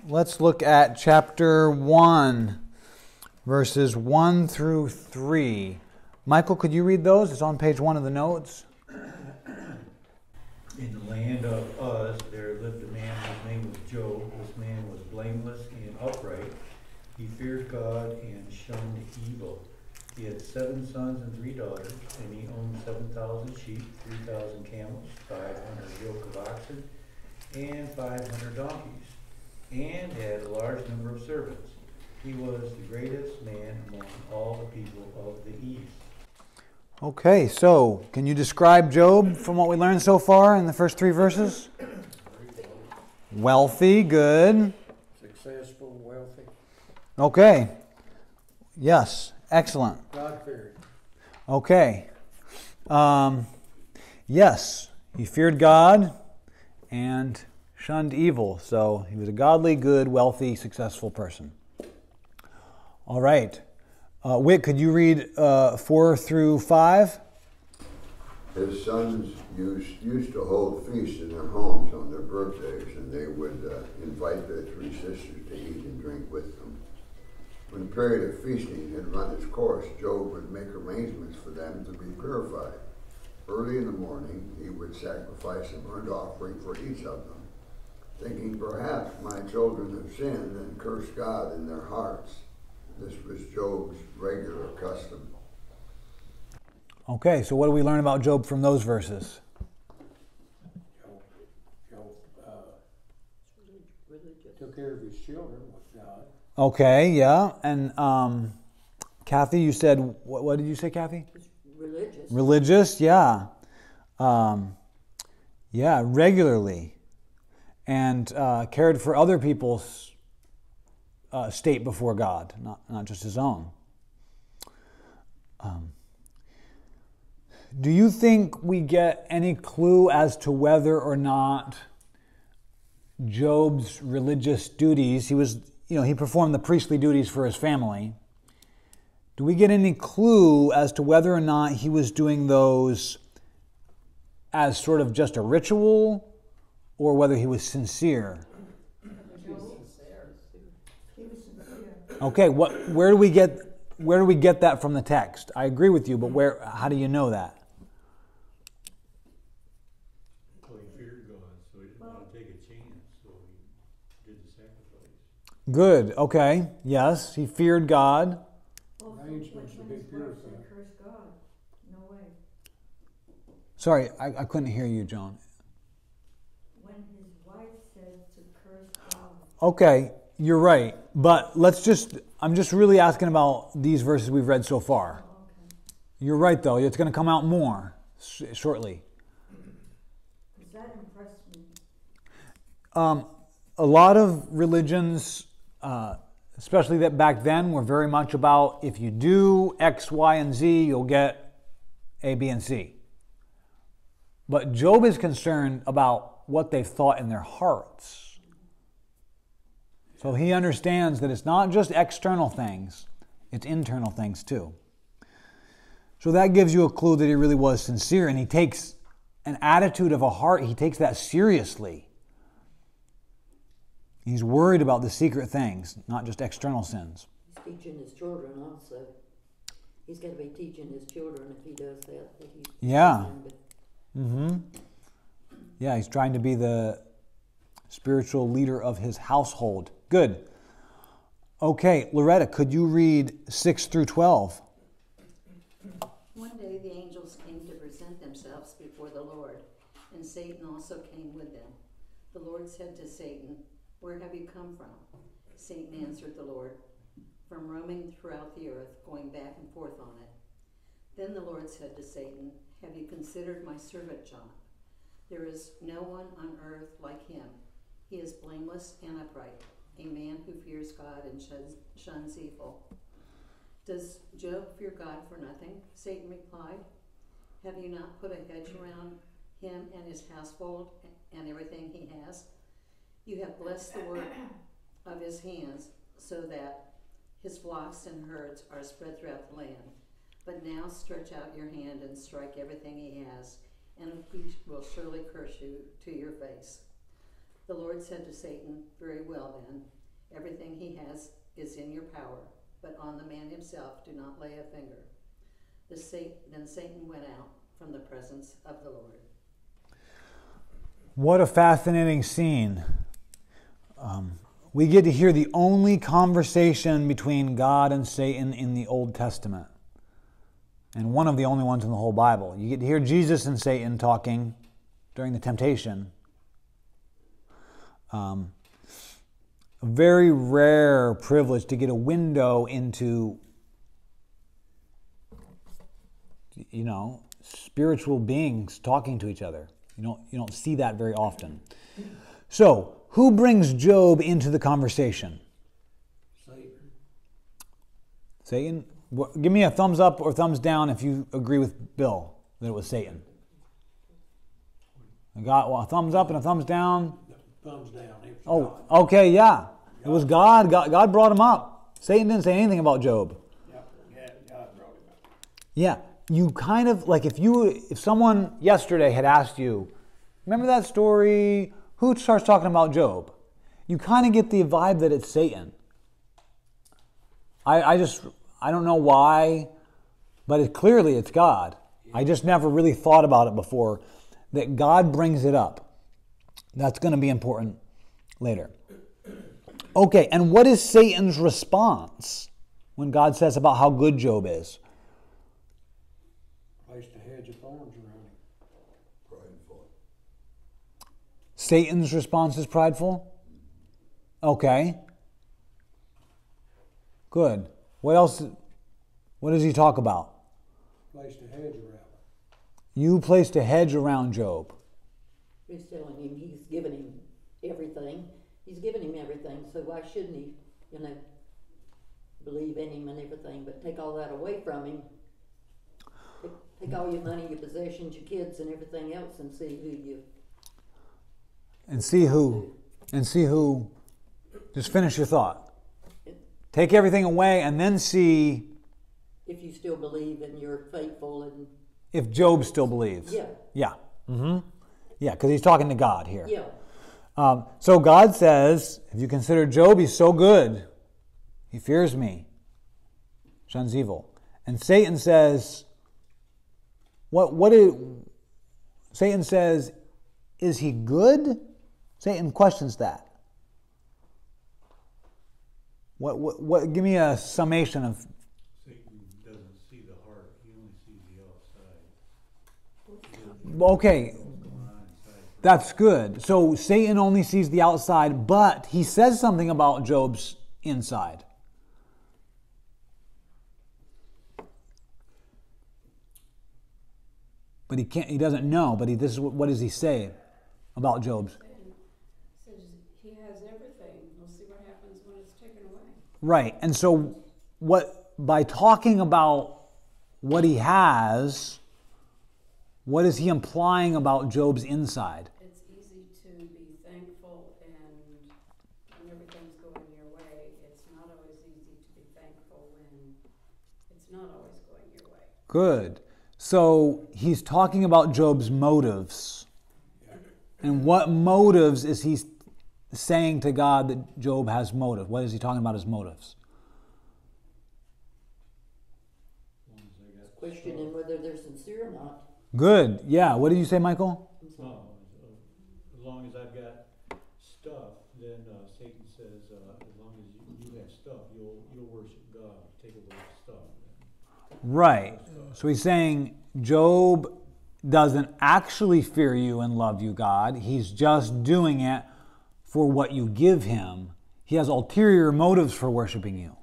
let's look at chapter 1, verses 1 through 3. Michael, could you read those? It's on page 1 of the notes. In the land of Uz, there lived a man whose name was Job. This man was blameless and upright. He feared God and shunned evil. He had 7 sons and 3 daughters, and he owned 7,000 sheep, 3,000 camels, 500 yoke of oxen, and 500 donkeys, and had a large number of servants. He was the greatest man among all the people of the East. Okay, so can you describe Job from what we learned so far in the first 3 verses? Wealthy, good. Successful, wealthy. Okay. Yes, excellent. God-fearing. Okay. Yes, he feared God and shunned evil. So he was a godly, good, wealthy, successful person. All right. Whit, could you read 4 through 5? His sons used to hold feasts in their homes on their birthdays, and they would invite their 3 sisters to eat and drink with them. When the period of feasting had run its course, Job would make arrangements for them to be purified. Early in the morning, he would sacrifice a burnt offering for each of them, thinking, perhaps my children have sinned and cursed God in their hearts. This was Job's regular custom. Okay, so what do we learn about Job from those verses? Job took care of his children with God. Okay, yeah. And Kathy, you said, what did you say, Kathy? Religious. Religious, yeah. Yeah, regularly. And cared for other people's state before God, not just his own. Do you think we get any clue as to whether or not Job's religious duties, he performed the priestly duties for his family. Do we get any clue as to whether or not he was doing those as sort of just a ritual or whether he was sincere? Okay, where do we get that from the text? I agree with you, but how do you know that? Well, he feared God, so he didn't want to take a chance, so he did the sacrifice. Good, okay, yes, he feared God. Arrangements to be purified. Curse God. No way. Sorry, I couldn't hear you, Joan. When his wife said to curse God. Okay, you're right, but I'm just really asking about these verses we've read so far. Oh, okay. You're right, though, it's going to come out more shortly. Because that impressed me. A lot of religions, especially that back then, were very much about if you do X, Y, and Z, you'll get A, B, and C. But Job is concerned about what they thought in their hearts. So he understands that it's not just external things, it's internal things too. So that gives you a clue that he really was sincere, and he takes an attitude of a heart, he takes that seriously. He's worried about the secret things, not just external sins. He's teaching his children also. He's got to be teaching his children if he does that. Yeah. Mm-hmm. Yeah, he's trying to be the spiritual leader of his household. Good. Okay, Loretta, could you read 6 through 12? One day the angels came to present themselves before the Lord, and Satan also came with them. The Lord said to Satan, "Where have you come from?" Satan answered the Lord, "From roaming throughout the earth, going back and forth on it." Then the Lord said to Satan, "Have you considered my servant Job? There is no one on earth like him. He is blameless and upright, a man who fears God and shuns evil." "Does Job fear God for nothing?" Satan replied. "Have you not put a hedge around him and his household and everything he has? You have blessed the work of his hands, so that his flocks and herds are spread throughout the land. But now stretch out your hand and strike everything he has, and we will surely curse you to your face." The Lord said to Satan, "Very well then, everything he has is in your power, but on the man himself do not lay a finger." Then Satan went out from the presence of the Lord. What a fascinating scene. We get to hear the only conversation between God and Satan in the Old Testament. And one of the only ones in the whole Bible. You get to hear Jesus and Satan talking during the temptation. A very rare privilege to get a window into, spiritual beings talking to each other. You don't see that very often. So, who brings Job into the conversation? Satan. Satan? Give me a thumbs up or thumbs down if you agree with Bill that it was Satan. I got a thumbs up and a thumbs down. Thumbs down. It was Oh, God. okay, yeah. It was God. God brought him up. Satan didn't say anything about Job. Yeah, God brought him up. Yeah, you kind of, like if someone yesterday had asked you, remember that story, who starts talking about Job? You kind of get the vibe that it's Satan. I don't know why, but clearly it's God. I just never really thought about it before, that God brings it up. That's going to be important later. Okay, and what is Satan's response when God says about how good Job is? Placed a hedge of thorns around him. Prideful. Satan's response is prideful? Okay. Good. What else? What does he talk about? Placed a hedge around him. You placed a hedge around Job. He's telling him he's given him everything. He's given him everything, so why shouldn't he, believe in him and everything, but take all that away from him. Take all your money, your possessions, your kids, and everything else, and see who you... And see who... Just finish your thought. Take everything away and then see... If you still believe and you're faithful and... If Job still believes. Yeah. Yeah. Mm-hmm. Yeah, because he's talking to God here. Yeah. So God says, if you consider Job, he's so good. He fears me. Shuns evil. And Satan says, Satan says, is he good? Satan questions that. What? Give me a summation of... Satan doesn't see the heart, he only sees the outside. Okay, What's going on inside? that's good. So Satan only sees the outside, but he says something about Job's inside. But he doesn't know, but this is what does he say about Job's? Says he has everything. We'll see what happens when it's taken away. Right. And so by talking about what he has, what is he implying about Job's inside? It's easy to be thankful, and when everything's going your way, it's not always easy to be thankful when it's not always going your way. Good. So he's talking about Job's motives. And what motives is he saying to God that Job has motive? What is he talking about his motives? Questioning whether they're sincere or not. Good. Yeah. What did you say, Michael? No, as long as I've got stuff, then Satan says, as long as you have stuff, you'll worship God. Take away the stuff. Right. So he's saying Job doesn't actually fear you and love you, God. He's just doing it for what you give him. He has ulterior motives for worshiping you.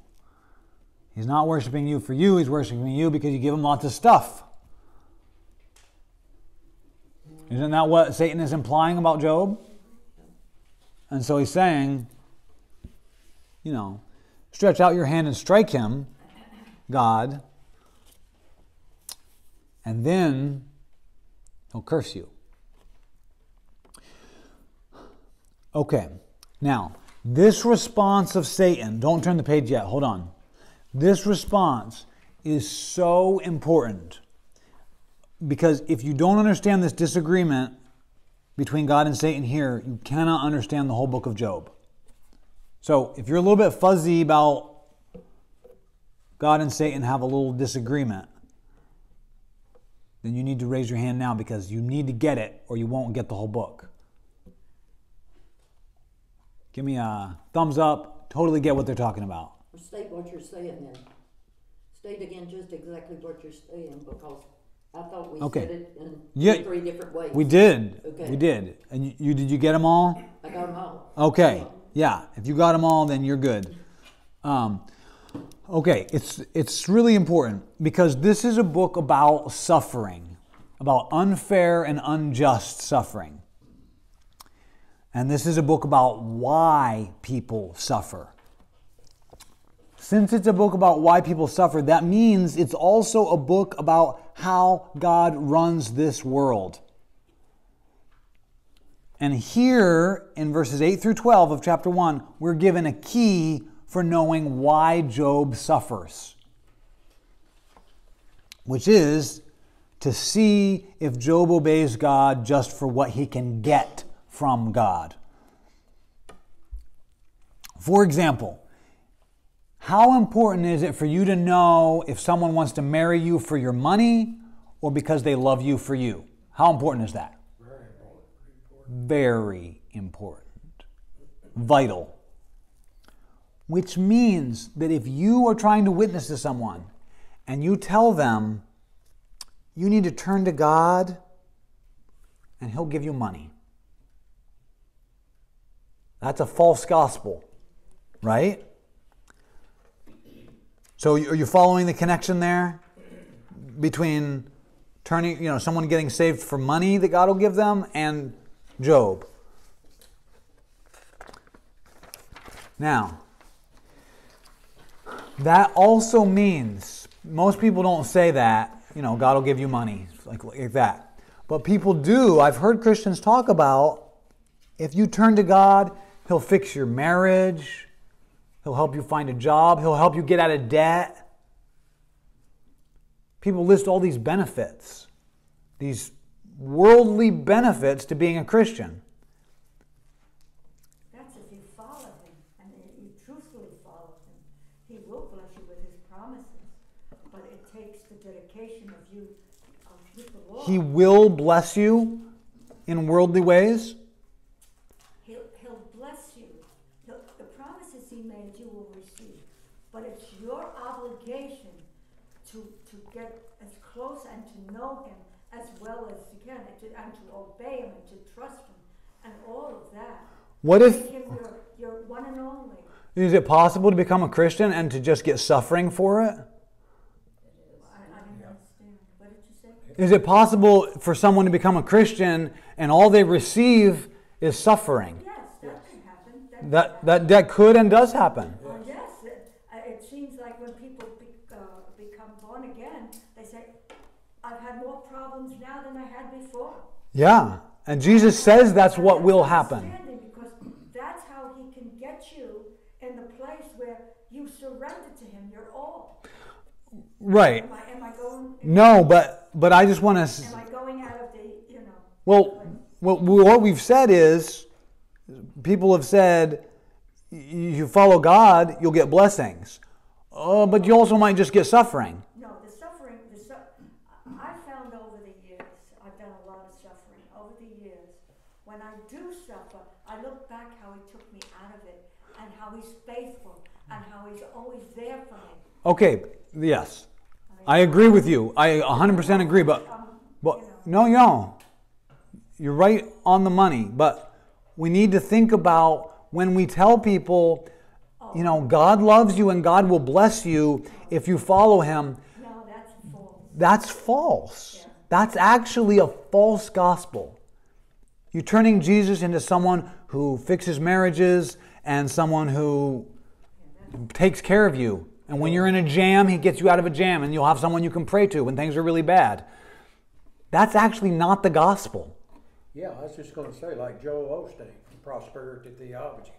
He's not worshiping you for you. He's worshiping you because you give him lots of stuff. Isn't that what Satan is implying about Job? And so he's saying, stretch out your hand and strike him, God, and then he'll curse you. Okay, now, this response of Satan, don't turn the page yet, hold on. This response is so important because if you don't understand this disagreement between God and Satan here, you cannot understand the whole book of Job. So if you're a little bit fuzzy about God and Satan have a little disagreement, then you need to raise your hand now, because you need to get it or you won't get the whole book. Give me a thumbs up. Totally get what they're talking about. Or state what you're saying then. State again just exactly what you're saying, because I thought we said it in 3 different ways. We did. Okay. We did. And you did you get them all? I got them all. Okay. Yeah. If you got them all, then you're good. Okay. It's really important, because this is a book about suffering, about unfair and unjust suffering. And this is a book about why people suffer. Since it's a book about why people suffer, that means it's also a book about how God runs this world. And here, in verses 8 through 12 of chapter 1, we're given a key for knowing why Job suffers, which is to see if Job obeys God just for what he can get from God. For example, how important is it for you to know if someone wants to marry you for your money or because they love you for you? How important is that? Very important. Very important. Vital. Which means that if you are trying to witness to someone and you tell them you need to turn to God and He'll give you money, that's a false gospel, right? So are you following the connection there between someone getting saved for money that God will give them and Job? Now, that also means, most people don't say that, God will give you money, like that. But people do. I've heard Christians talk about, if you turn to God, He'll fix your marriage, He'll help you find a job, He'll help you get out of debt. People list all these benefits, these worldly benefits to being a Christian. That's if you follow Him, and you truthfully follow Him. He will bless you with His promises, but it takes the dedication of you with the Lord. He will bless you in worldly ways. He'll bless you. The promises He made you will receive, but it's your obligation to get as close and to know Him as well as you can, and to obey Him and to trust Him and all of that. What if... Make Him your one and only. Is it possible to become a Christian and to just get suffering for it? I didn't understand. What did you say? Is it possible for someone to become a Christian and all they receive is suffering? Yes, that can happen. That could and does happen. Yes, it seems like when people become born again, they say, I've had more problems now than I had before. Yeah, and Jesus says that's what will happen. Because that's how He can get you in the place where you surrender to Him your all. Right. Am I going? No, but I just want to... Am I going out of the, Well, what we've said is, people have said, you follow God, you'll get blessings. But you also might just get suffering. No, the suffering, I found over the years, I've done a lot of suffering. Over the years, when I do suffer, I look back how He took me out of it, and how He's faithful, and how He's always there for me. Okay, yes. I agree with you. I 100% agree, but no. You're right on the money, but we need to think about when we tell people, God loves you and God will bless you if you follow Him. No, that's false. That's false. Yeah. That's actually a false gospel. You're turning Jesus into someone who fixes marriages and someone who takes care of you. And when you're in a jam, He gets you out of a jam, and you'll have someone you can pray to when things are really bad. That's actually not the gospel. Yeah, I was just going to say, like Joel Osteen, prosperity theology.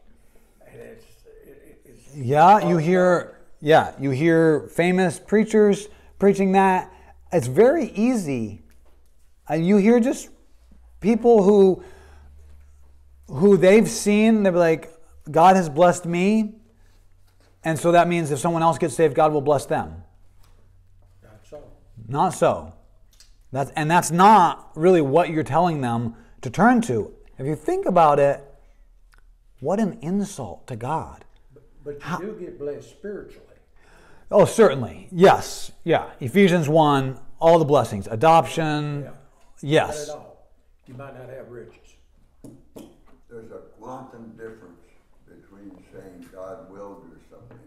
And you hear famous preachers preaching that. It's very easy. And you hear just people who who they've seen, they'll be like, God has blessed me, and so that means if someone else gets saved, God will bless them. Not so. Not so. That's not really what you're telling them to turn to. If you think about it, what an insult to God. But you do get blessed spiritually. Oh, certainly. Yes. Yeah. Ephesians 1, all the blessings. Adoption. Yeah. Yes. Not at all. You might not have riches. There's a quantum difference between saying God will do something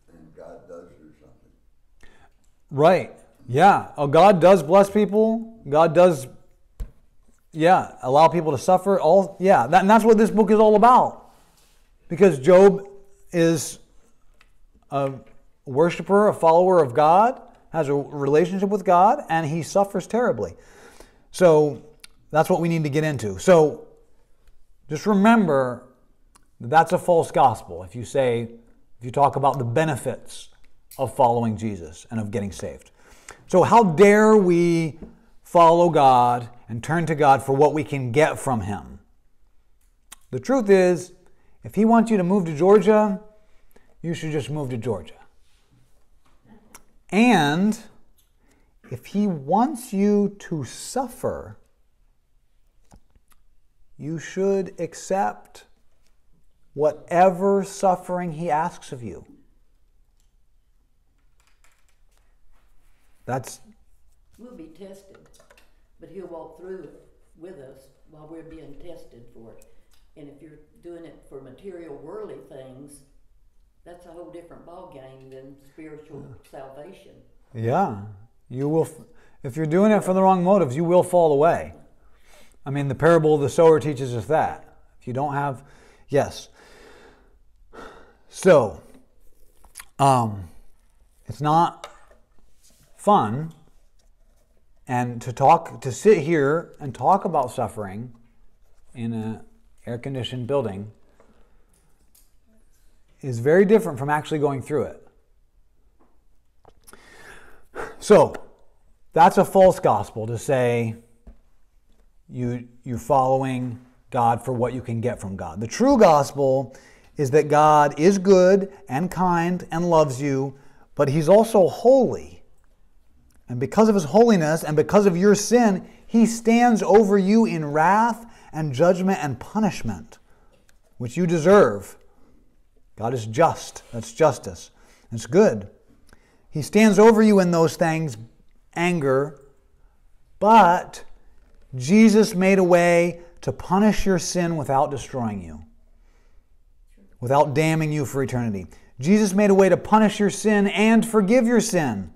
and God does do something. Right. Yeah. Oh, God does bless people. God does, allow people to suffer. And that's what this book is all about. Because Job is a worshiper, a follower of God, has a relationship with God, and he suffers terribly. So that's what we need to get into. So just remember that's a false gospel if you talk about the benefits of following Jesus and of getting saved. So how dare we follow God and turn to God for what we can get from him? The truth is, if he wants you to move to Georgia, you should just move to Georgia. And if he wants you to suffer, you should accept whatever suffering he asks of you. We'll be tested, but he'll walk through it with us while we're being tested for it. And if you're doing it for material, worldly things, that's a whole different ballgame than spiritual salvation. Yeah, you will. If you're doing it for the wrong motives, you will fall away. I mean, the parable of the sower teaches us that. If you don't have, yes. So, it's not fun, and to sit here and talk about suffering in an air-conditioned building is very different from actually going through it. So, that's a false gospel to say you're following God for what you can get from God. The true gospel is that God is good and kind and loves you, but he's also holy. And because of his holiness and because of your sin, he stands over you in wrath and judgment and punishment, which you deserve. God is just. That's justice. It's good. He stands over you in those things, anger, but Jesus made a way to punish your sin without destroying you, without damning you for eternity. Jesus made a way to punish your sin and forgive your sin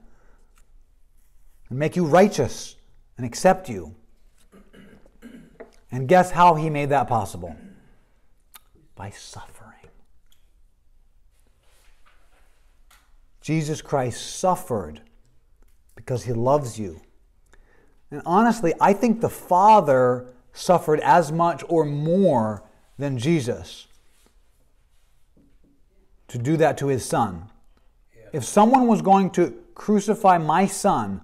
and make you righteous and accept you. And guess how he made that possible? By suffering. Jesus Christ suffered because he loves you. And honestly, I think the Father suffered as much or more than Jesus to do that to his Son. If someone was going to crucify my Son,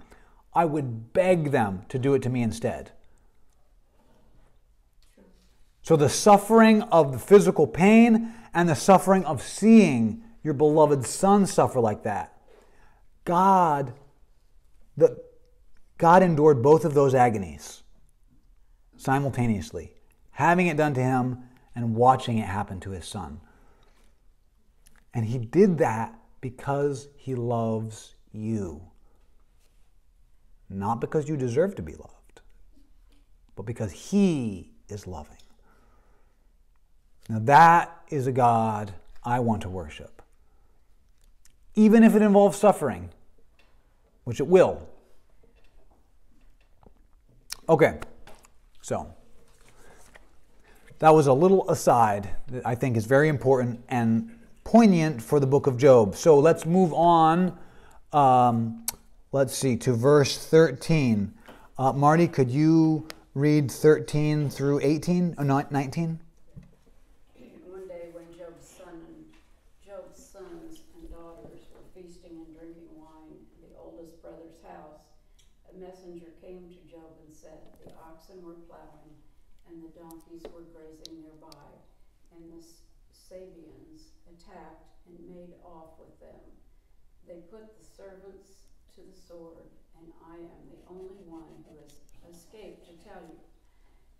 I would beg them to do it to me instead. So the suffering of the physical pain and the suffering of seeing your beloved Son suffer like that, God endured both of those agonies simultaneously, having it done to him and watching it happen to his Son. And he did that because he loves you. Not because you deserve to be loved, but because he is loving. Now that is a God I want to worship. Even if it involves suffering, which it will. Okay, so that was a little aside that I think is very important and poignant for the book of Job. So let's move on, to verse 13. Marty, could you read 13 through 18, or 19? One day when Job's sons and daughters were feasting and drinking wine at the oldest brother's house, a messenger came to Job and said, "The oxen were plowing, and the donkeys were grazing nearby, and the Sabians attacked and made off with them. They put the servants to the sword, and I am the only one who has escaped to tell you.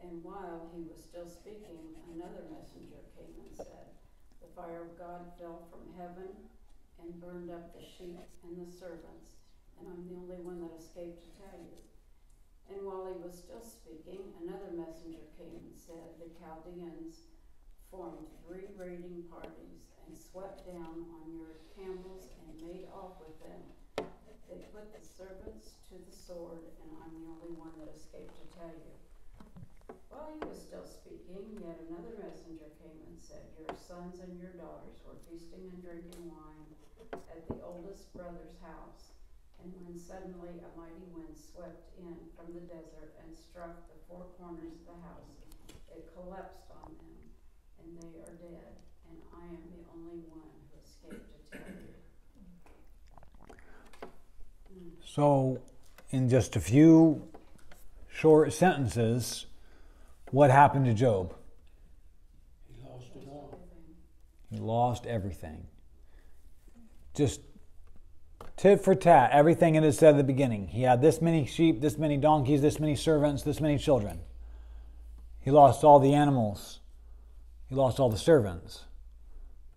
And while he was still speaking, another messenger came and said, the fire of God fell from heaven and burned up the sheep and the servants, and I'm the only one that escaped to tell you. And while he was still speaking, another messenger came and said, the Chaldeans formed 3 raiding parties and swept down on your camels and made off with them. They put the servants to the sword, and I'm the only one that escaped to tell you. While he was still speaking, yet another messenger came and said, your sons and your daughters were feasting and drinking wine at the oldest brother's house. And when suddenly a mighty wind swept in from the desert and struck the 4 corners of the house, it collapsed on them, and they are dead, and I am the only one who escaped to tell you. So, in just a few short sentences, what happened to Job? He lost it all. He lost everything. Just tit for tat, everything it is said at the beginning. He had this many sheep, this many donkeys, this many servants, this many children. He lost all the animals. He lost all the servants.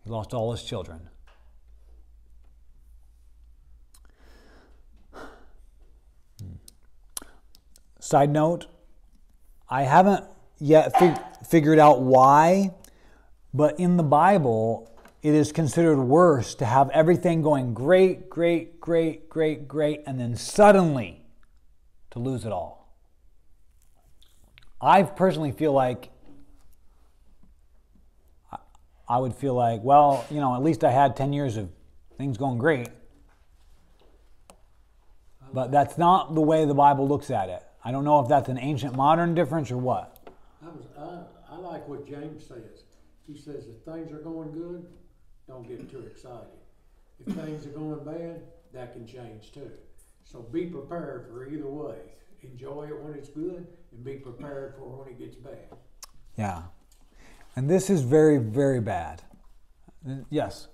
He lost all his children. Side note, I haven't yet figured out why, but in the Bible, it is considered worse to have everything going great, great, great, great, great, and then suddenly to lose it all. I personally feel like, I would feel like, well, at least I had 10 years of things going great. But that's not the way the Bible looks at it. I don't know if that's an ancient modern difference or what. I like what James says. He says if things are going good, don't get too excited. If things are going bad, that can change too. So be prepared for either way. Enjoy it when it's good and be prepared for when it gets bad. Yeah. And this is very, very bad. Yes?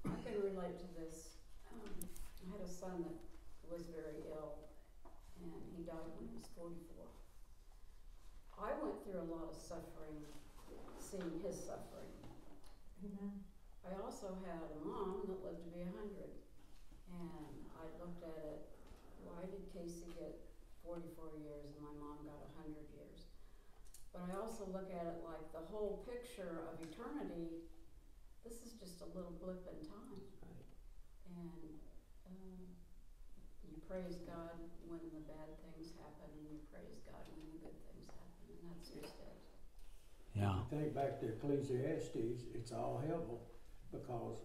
I can relate to this. I had a son that was very ill, and he died when he was 44. I went through a lot of suffering, seeing his suffering. Amen. I also had a mom that lived to be 100, and I looked at it, why did Casey get 44 years and my mom got 100 years? But I also look at it like the whole picture of eternity, this is just a little blip in time. And you praise God when the bad things happen, and you praise God when the good things happen, and that's just it. Yeah. If you think back to Ecclesiastes, it's all hell because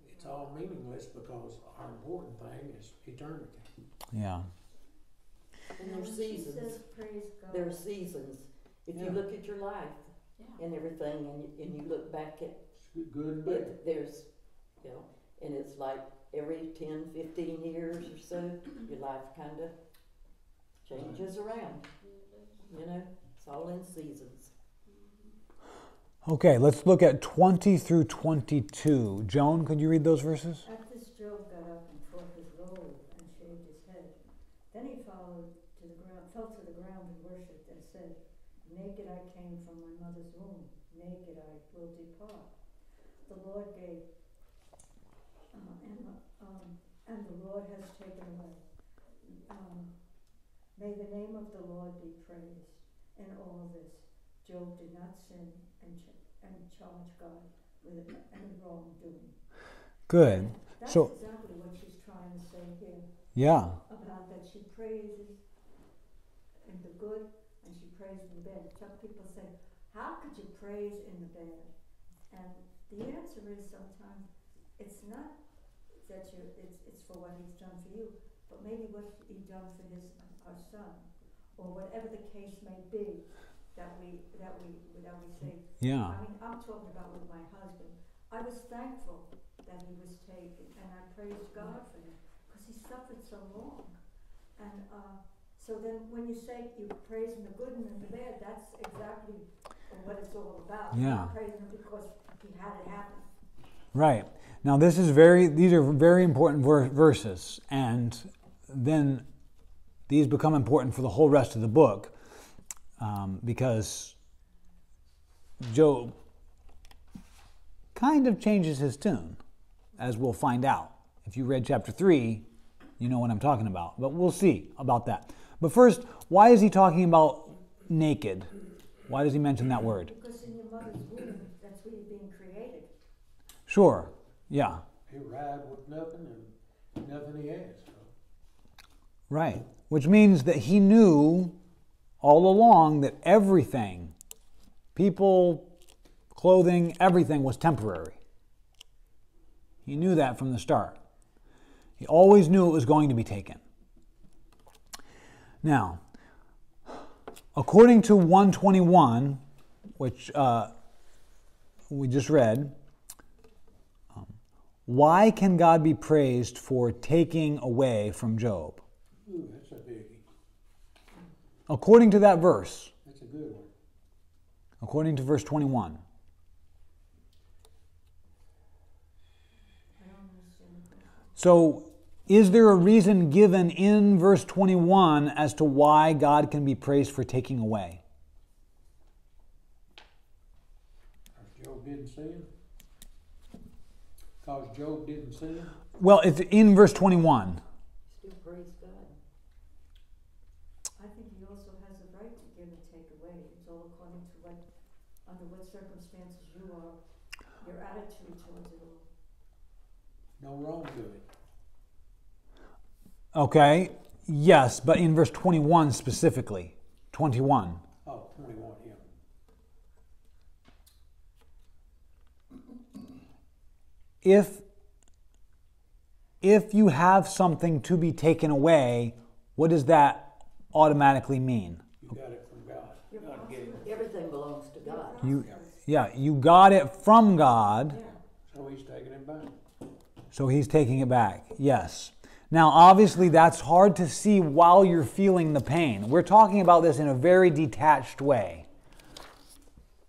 it's all meaningless because our important thing is eternity. Yeah. And there's She seasons. says, praise God. There are seasons. If you Yeah. look at your life Yeah. and everything, and you look back at It's good and bad. it, there's, and it's like every 10, 15 years or so, your life kind of changes around. It's all in seasons. Okay, let's look at 20 through 22. Joan, could you read those verses? At this, Job got up and tore his robe and shaved his head. Then he fell to the ground and worshipped and said, naked I came from my mother's womb, naked I will depart. The Lord gave, and the Lord has taken away. May the name of the Lord be praised. In all this, Job did not sin and charge God with any wrongdoing. Good. That's So, exactly what she's trying to say here, yeah. about that she praises in the good and she praises in the bad. Some people say, how could you praise in the bad? And the answer is sometimes it's not that it's for what he's done for you, but maybe what he done for our son, or whatever the case may be that we say. Yeah. I mean, I'm talking about with my husband. I was thankful that he was taken, and I praised God for him because he suffered so long. And So then when you say you're praising the good and the bad, that's exactly what it's all about. Yeah. You're not praising him because he had it happen. Right. Now these are very important verses, and then these become important for the whole rest of the book, because Job kind of changes his tune, as we'll find out. If you read chapter 3, you know what I'm talking about, but we'll see about that. But first, why is he talking about naked? Why does he mention that word? Because in your mother's womb, that's where you're being created. Sure, yeah. He arrived with nothing and nothing he has. So. Right. Which means that he knew all along that everything, people, clothing, everything was temporary. He knew that from the start. He always knew it was going to be taken. Now, according to 121, which we just read, why can God be praised for taking away from Job? Ooh, that's a biggie. According to that verse, That's a good one. according to verse 21. So, is there a reason given in verse 21 as to why God can be praised for taking away? Because Job didn't sin? Because Job didn't sin? Well, it's in verse 21. Still praise God. I think he also has a right to give and take away. It's all according to under what circumstances you are, your attitude towards it all. No wrongdoing. Okay, yes, but in verse 21 specifically. 21. Oh, 21, yeah. If you have something to be taken away, what does that automatically mean? You got it from God. God gave it. Everything belongs to God. You got it from God, So he's taking it back. so he's taking it back. Yes. Now, obviously, that's hard to see while you're feeling the pain. We're talking about this in a very detached way.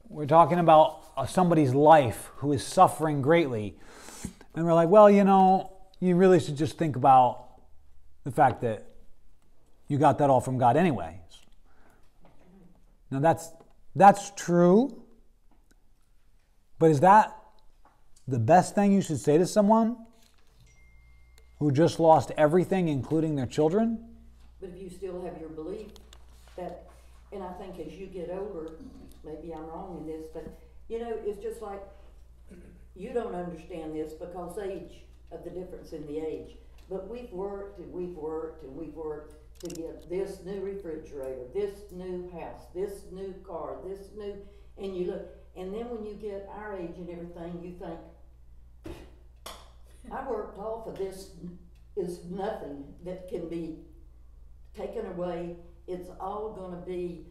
We're talking about somebody's life who is suffering greatly. And we're like, well, you really should just think about the fact that you got that all from God anyways. Now, that's true. But is that the best thing you should say to someone who just lost everything, including their children? But if you still have your belief that, and I think as you get older, maybe I'm wrong in this, but it's just like you don't understand this because age of the difference in the age. But we've worked and we've worked and we've worked to get this new refrigerator, this new house, this new car, this new, and you look, and then when you get our age and everything, you think, I worked off of this is nothing that can be taken away. It's all going to be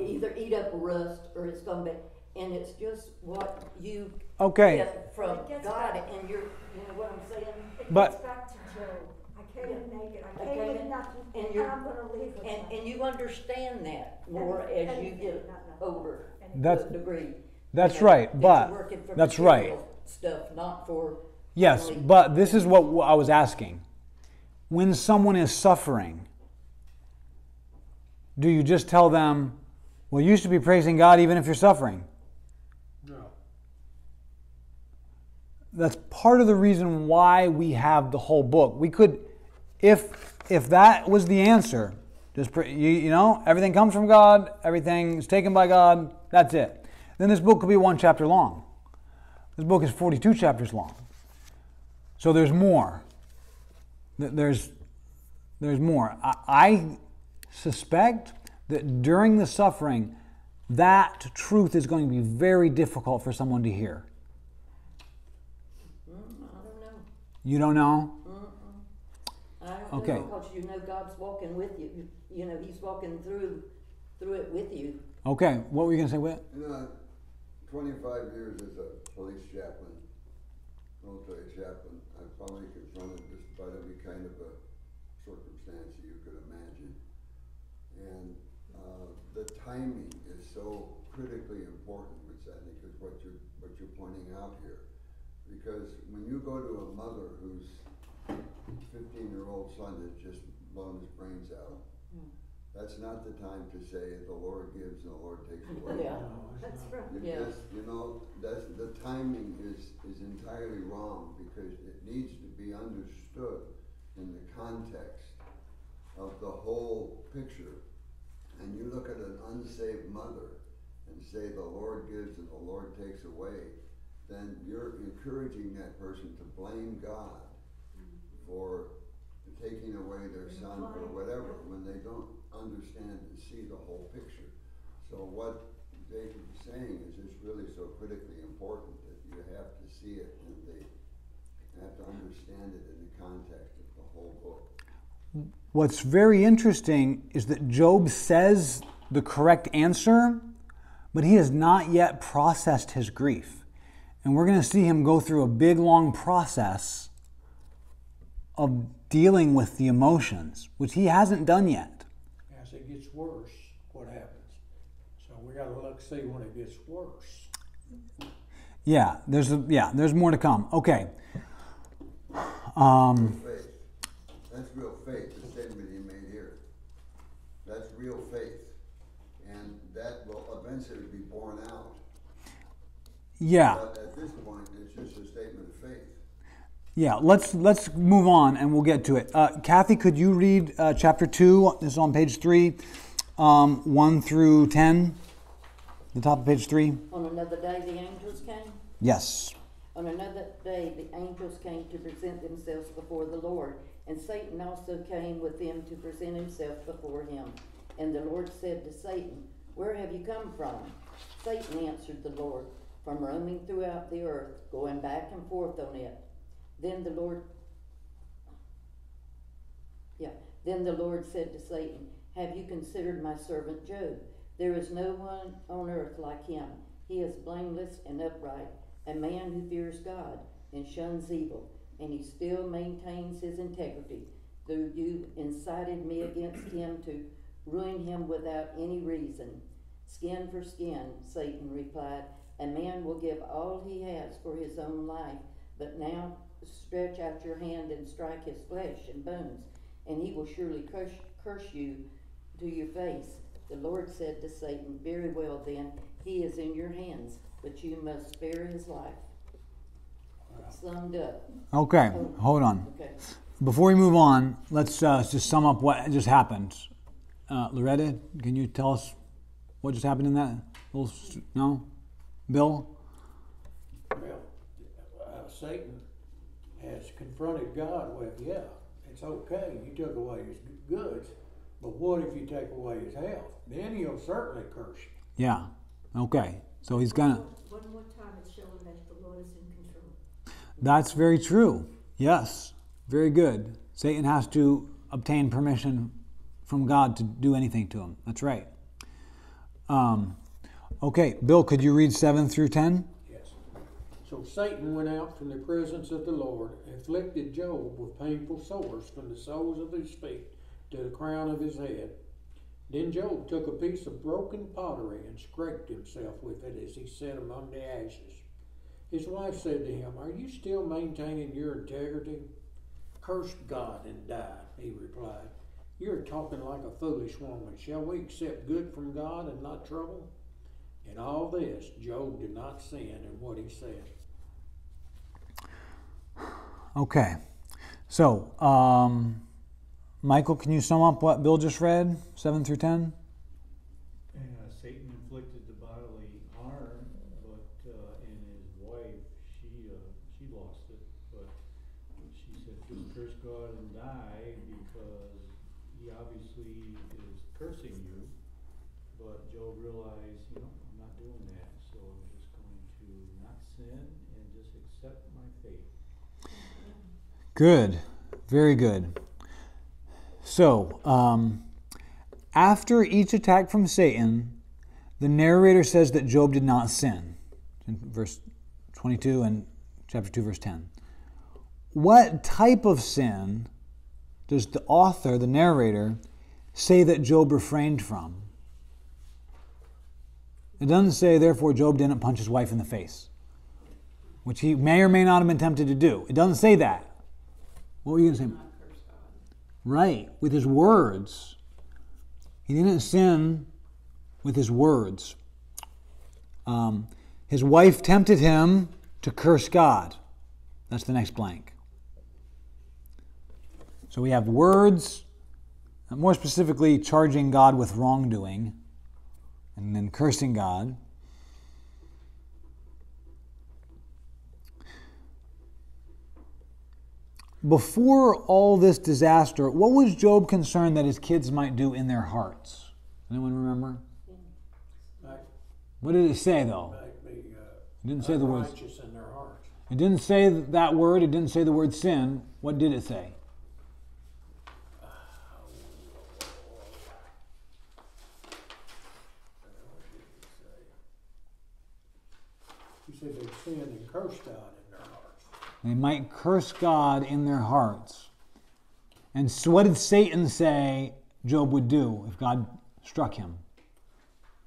either eat up or rust or it's going to be, and it's just what you get from God, and you know what I'm saying? It gets back to Job. I came in naked. I came in nothing, and I'm going to leave with nothing. And you understand that more as you get older to a degree. That's right, but that's right. Stuff, not for. Yes, but this is what I was asking. When someone is suffering, do you just tell them, well, you should be praising God even if you're suffering? No. That's part of the reason why we have the whole book. We could, if that was the answer, just everything comes from God, everything is taken by God, that's it. Then this book could be 1 chapter long. This book is 42 chapters long. So there's more. There's more. I suspect that during the suffering, that truth is going to be very difficult for someone to hear. I don't know. You don't know? I don't know because God's walking with you. He's walking through it with you. Okay, what were you going to say, Whit? 25 years as a police chaplain, military chaplain, I probably confronted just about every kind of a circumstance you could imagine. And the timing is so critically important, which I think is what you're pointing out here. Because when you go to a mother whose 15-year-old son has just blown his brains out, that's not the time to say the Lord gives and the Lord takes away. Yeah. That's right. That's the timing is entirely wrong, because it needs to be understood in the context of the whole picture. And you look at an unsaved mother and say the Lord gives and the Lord takes away, then you're encouraging that person to blame God for taking away their son or whatever, when they don't understand and see the whole picture. So what Jacob is saying is just really so critically important that you have to see it, and they have to understand it in the context of the whole book. What's very interesting is that Job says the correct answer, but he has not yet processed his grief. And we're going to see him go through a big, long process of dealing with the emotions, which he hasn't done yet. As it gets worse, what happens? So we got to look, see when it gets worse. Yeah, there's more to come. Okay. Faith. That's real faith, the statement he made here. That's real faith. And that will eventually be borne out. Yeah. But at this point, it's just a statement of faith. Yeah, let's move on and we'll get to it. Kathy, could you read chapter 2? This is on page 3, 1 through 10. The top of page 3. On another day the angels came? Yes. On another day the angels came to present themselves before the Lord, and Satan also came with them to present himself before him. And the Lord said to Satan, "Where have you come from?" Satan answered the Lord, "From roaming throughout the earth, going back and forth on it." Then the Lord said to Satan, "Have you considered my servant Job? There is no one on earth like him. He is blameless and upright, a man who fears God and shuns evil, and he still maintains his integrity, though you incited me against him to ruin him without any reason." "Skin for skin," Satan replied. "A man will give all he has for his own life, but now stretch out your hand and strike his flesh and bones, and he will surely curse you to your face." The Lord said to Satan, "Very well then, he is in your hands, but you must spare his life." Summed up. Okay, hold on. Okay. Before we move on, let's just sum up what just happened. Loretta, can you tell us what just happened in that little... No? Bill? Well, Satan has confronted God with, yeah, it's okay, you took away his goods, but what if you take away his health? Then he'll certainly curse you. Yeah. Okay. So he's gonna... One more time, it's showing that the Lord is in control. That's very true. Yes. Very good. Satan has to obtain permission from God to do anything to him. That's right. Okay. Bill, could you read 7 through 10? Yes. So Satan went out from the presence of the Lord, and afflicted Job with painful sores from the soles of his feet to the crown of his head. Then Job took a piece of broken pottery and scraped himself with it as he sat among the ashes. His wife said to him, "Are you still maintaining your integrity?" "Curse God and die," he replied. "You're talking like a foolish woman. Shall we accept good from God and not trouble?" In all this, Job did not sin in what he said. Okay. So, Michael, can you sum up what Bill just read, 7 through 10? Satan inflicted the bodily harm, but and his wife, she lost it. But she said, "Just curse God and die," because he obviously is cursing you. But Job realized, I'm not doing that, so I'm just going to not sin and just accept my fate. Good. Very good. So, after each attack from Satan, the narrator says that Job did not sin. In verse 22 and chapter 2, verse 10. What type of sin does the author, the narrator, say that Job refrained from? It doesn't say, therefore, Job didn't punch his wife in the face, which he may or may not have been tempted to do. It doesn't say that. What were you going to say? Not curse God. Right, with his words. He didn't sin with his words. His wife tempted him to curse God. That's the next blank. So we have words, more specifically charging God with wrongdoing, and then cursing God. Before all this disaster, what was Job concerned that his kids might do in their hearts? Anyone remember? What did it say, though? It didn't say the words. Righteous in their hearts. It didn't say that word. It didn't say the word sin. What did it say? He said they sinned and cursed God in their hearts. They might curse God in their hearts. And so what did Satan say Job would do if God struck him?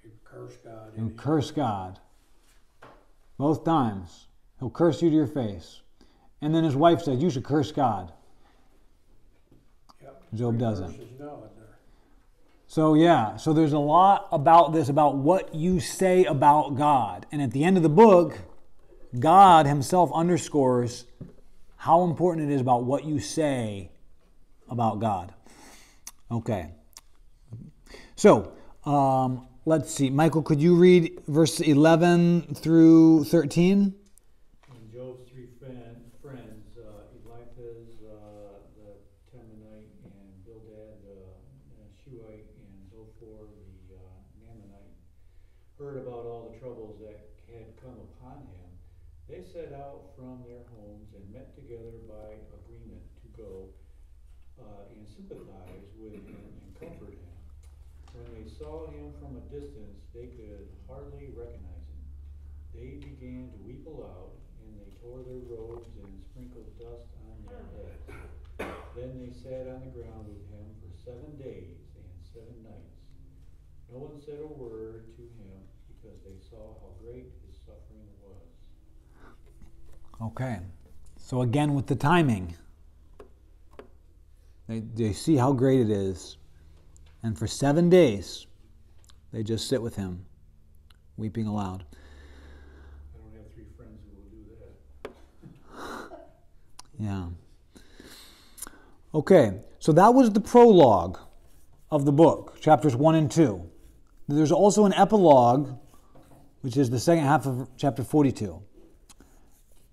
He would curse God. He would curse God. Both times. He'll curse you to your face. And then his wife said, you should curse God. Yep. Job doesn't. Curses God there. So there's a lot about this, about what you say about God. And at the end of the book, God himself underscores how important it is about what you say about God. Okay. So, let's see. Michael, could you read verse 11 through 13? And Job's three friends, Eliphaz, the Temanite, and Bildad, the Shuhite, and Zophar, the Naamanite, heard about all the troubles that had come upon him. They set out from their homes and met together by agreement to go and sympathize with him and comfort him. When they saw him from a distance, they could hardly recognize him. They began to weep aloud, and they tore their robes and sprinkled dust on their heads. Then they sat on the ground with him for 7 days and 7 nights. No one said a word to him because they saw how great his suffering was. Okay. So again with the timing. They see how great it is. And for 7 days, they just sit with him, weeping aloud. I don't have 3 friends who will do that. Yeah. Okay, so that was the prologue of the book, chapters 1 and 2. There's also an epilogue, which is the second half of chapter 42.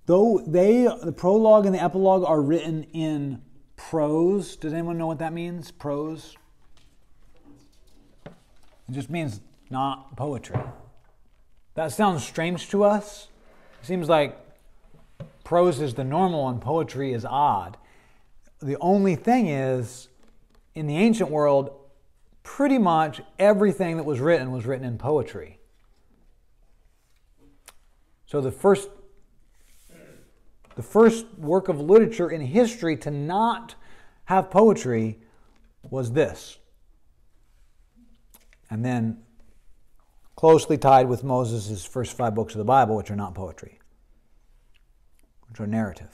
Though the prologue and the epilogue are written in prose. Does anyone know what that means? Prose? It just means not poetry. That sounds strange to us. It seems like prose is the normal and poetry is odd. The only thing is, in the ancient world, pretty much everything that was written in poetry. So the first work of literature in history to not have poetry was this. And then closely tied with Moses' first 5 books of the Bible, which are not poetry, which are narrative.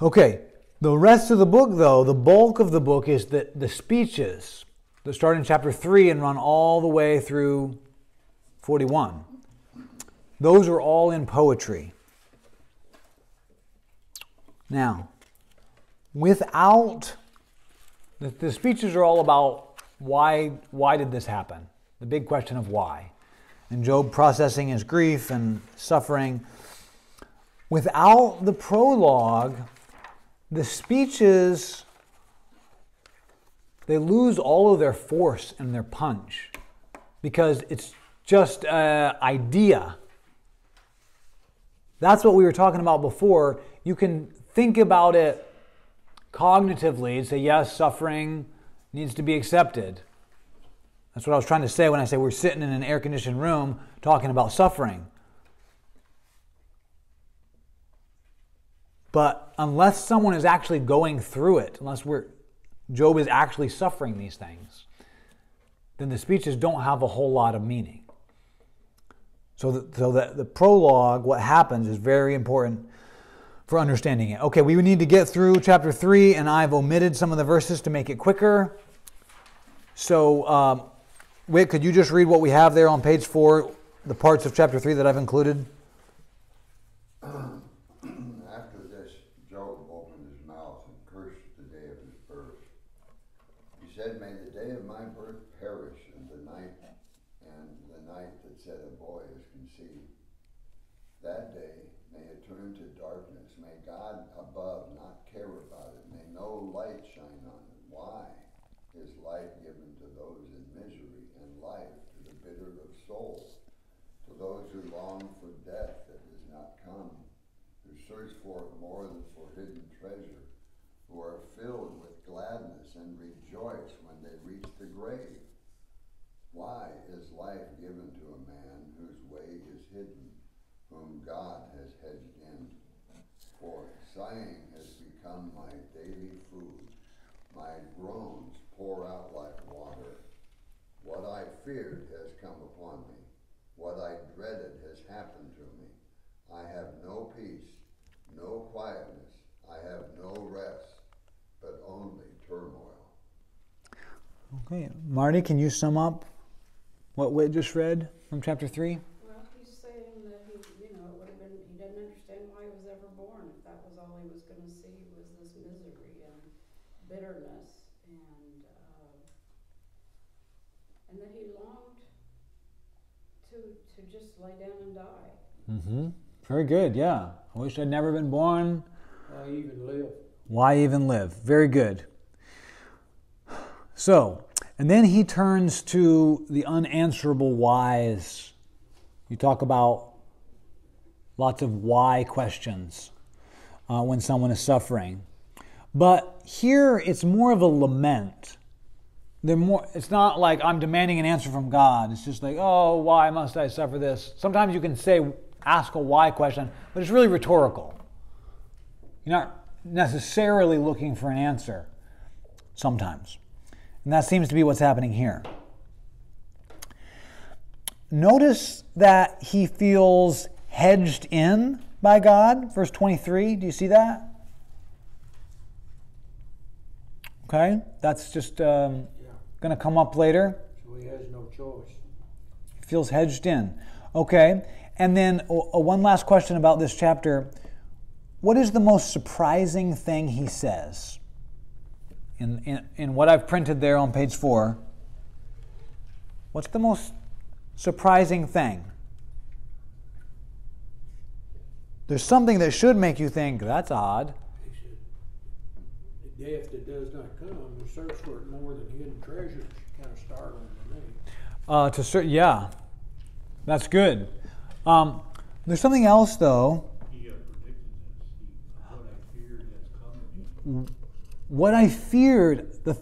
Okay, the rest of the book, though, the bulk of the book is the speeches that start in chapter 3 and run all the way through 41. Those are all in poetry. Now, without, the speeches are all about why did this happen? The big question of why. And Job processing his grief and suffering. Without the prologue, the speeches, they lose all of their force and their punch because it's just an idea. That's what we were talking about before. You can think about it cognitively and say, yes, suffering needs to be accepted. That's what I was trying to say when I say we're sitting in an air-conditioned room talking about suffering. But unless someone is actually going through it, unless we're Job is actually suffering these things, then the speeches don't have a whole lot of meaning. So the prologue, what happens, is very important for understanding it. Okay, we need to get through chapter 3, and I've omitted some of the verses to make it quicker. So, Whit, could you just read what we have there on page 4, the parts of chapter 3 that I've included? After this, Job opened his mouth and cursed the day of his birth. He said, "May the day of my birth perish, and the night that said a boy is conceived. That day may it turn to darkness. May God above not care about it. May no light shine on it. Why is life given to those in misery, and life to the bitter of soul, to those who long for death that does not come, who search for it more than for hidden treasure, who are filled with gladness and rejoice when they reach the grave? Why is life given to a man whose way is hidden, whom God has hedged in? For sighing has become my daily food. My groans pour out like water. What I feared has come upon me. What I dreaded has happened to me. I have no peace, no quietness. I have no rest, but only turmoil." Okay, Marty, can you sum up what Whit just read from chapter 3? Well, he's saying that he, it would have been, he didn't understand why he was ever born. If that was all he was going to see was this misery and bitterness, and that he longed to just lay down and die. Mm-hmm. Very good, yeah. I wish I'd never been born. Why even live? Why even live? Very good. So, and then he turns to the unanswerable whys. You talk about lots of why questions when someone is suffering. But here it's more of a lament. It's not like I'm demanding an answer from God. It's just like, oh, why must I suffer this? Sometimes you can ask a why question, but it's really rhetorical. You're not necessarily looking for an answer sometimes. And that seems to be what's happening here. Notice that he feels hedged in by God. Verse 23, do you see that? Okay, that's just going to come up later. So he has no choice. He feels hedged in. Okay, and then one last question about this chapter. What is the most surprising thing he says? In what I've printed there on page 4, what's the most surprising thing? There's something that should make you think, that's odd. He said, "The death that does not come, we search for it more than hidden treasures." Kind of startling to me. Yeah, that's good. There's something else, though. He predicted this. What I feared has come to me. What I feared, the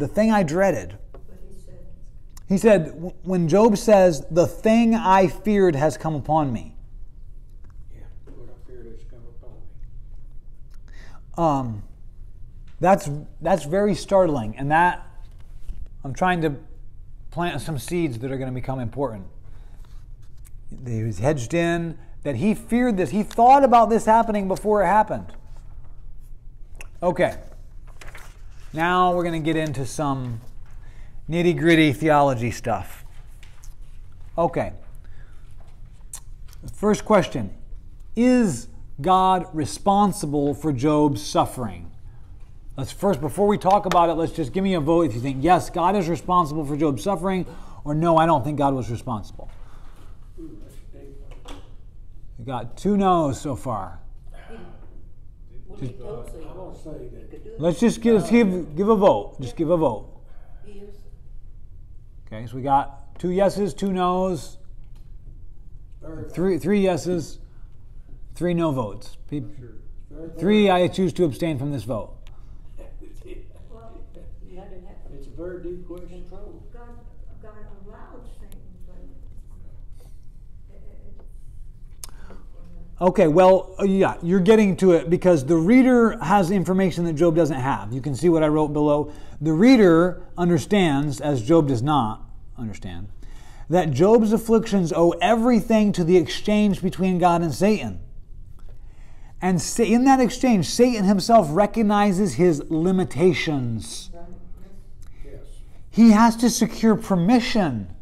thing I dreaded. But He said, when Job says, the thing I feared has come upon me. Yeah, what I feared has come upon me. That's very startling, and that I'm trying to plant some seeds that are going to become important. He was hedged in, that he feared this. He thought about this happening before it happened. Okay, now we're going to get into some nitty-gritty theology stuff. Okay, first question, is God responsible for Job's suffering? Let's first, before we talk about it, let's just give me a vote if you think, yes, God is responsible for Job's suffering, or no, I don't think God was responsible. We got 2 no's so far. Let's just give a vote. Just give a vote. Okay, so we got 2 yeses, 2 no's, 3 yeses, 3 no votes. 3, I choose to abstain from this vote. It's a very deep question. God allows things, but Okay, well, yeah, you're getting to it because the reader has information that Job doesn't have. You can see what I wrote below. The reader understands, as Job does not understand, that Job's afflictions owe everything to the exchange between God and Satan. And in that exchange, Satan himself recognizes his limitations. Yes. He has to secure permission